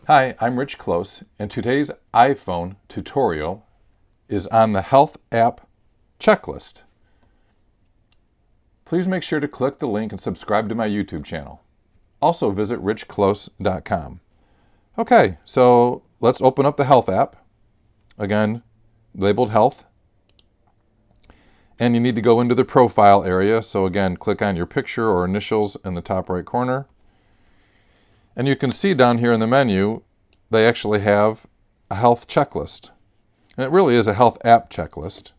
Hi, I'm Rich Close, and today's iPhone tutorial is on the Health App checklist. Please make sure to click the link and subscribe to my YouTube channel. Also visit richclose.com. Okay, so let's open up the Health app. Again, labeled Health. And you need to go into the profile area. So again, click on your picture or initials in the top right corner. And you can see down here in the menu, they actually have a health checklist. And it really is a health app checklist.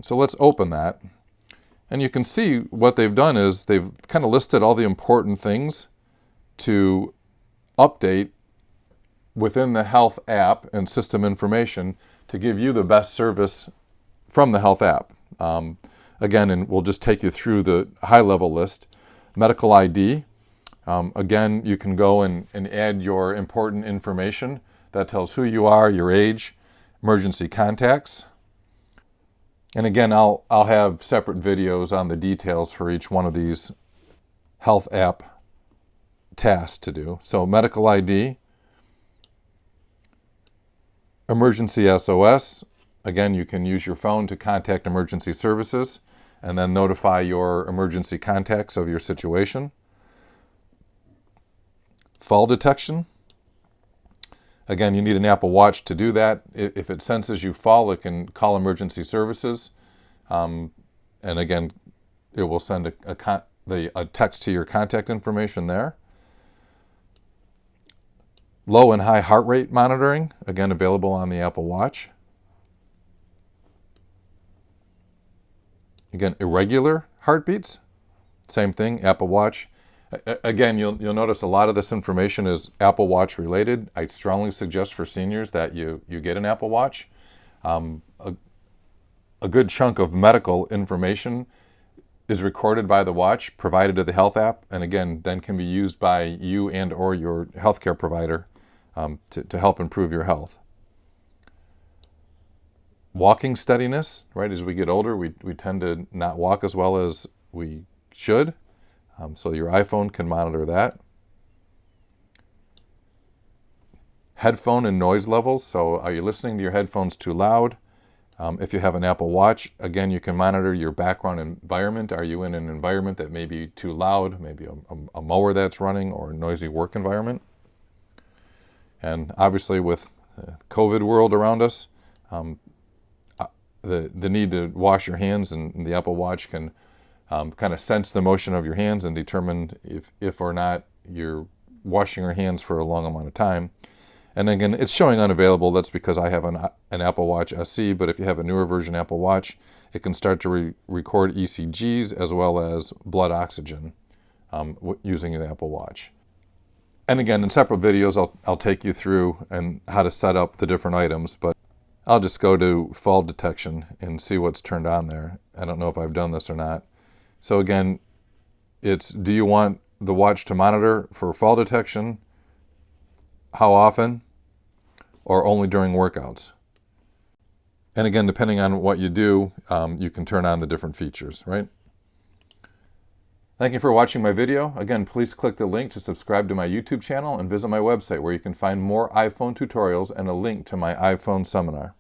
So let's open that. And you can see what they've done is they've kind of listed all the important things to update within the health app and system information to give you the best service from the health app. Again, and we'll just take you through the high-level list. Medical ID. Again, you can go and add your important information that tells who you are, your age, emergency contacts. And again, I'll have separate videos on the details for each one of these health app tasks to do. So medical ID, emergency SOS. Again, you can use your phone to contact emergency services and then notify your emergency contacts of your situation. Fall detection. Again, you need an Apple Watch to do that. If it senses you fall, it can call emergency services. And again, it will send a text to your contact information there. Low and high heart rate monitoring, again, available on the Apple Watch. Again, irregular heartbeats, same thing, Apple Watch. Again, you'll notice a lot of this information is Apple Watch related. I strongly suggest for seniors that you get an Apple Watch. A good chunk of medical information is recorded by the watch, provided to the health app, and again, then can be used by you and or your healthcare provider to help improve your health. Walking steadiness, right? As we get older, we tend to not walk as well as we should. So your iPhone can monitor that. Headphone and noise levels. So are you listening to your headphones too loud? If you have an Apple Watch, again, you can monitor your background environment. Are you in an environment that may be too loud, maybe a mower that's running or a noisy work environment? And obviously with the COVID world around us, the need to wash your hands, and the Apple Watch can kind of sense the motion of your hands and determine if or not you're washing your hands for a long amount of time. And again, it's showing unavailable. That's because I have an Apple Watch SE, but if you have a newer version Apple Watch, it can start to record ECGs as well as blood oxygen using the Apple Watch. And again, in separate videos, I'll take you through and how to set up the different items, but I'll just go to fall detection and see what's turned on there. I don't know if I've done this or not. So again, it's, do you want the watch to monitor for fall detection? How often? Or only during workouts? And again, depending on what you do, you can turn on the different features, right? Thank you for watching my video. Again, please click the link to subscribe to my YouTube channel and visit my website where you can find more iPhone tutorials and a link to my iPhone seminar.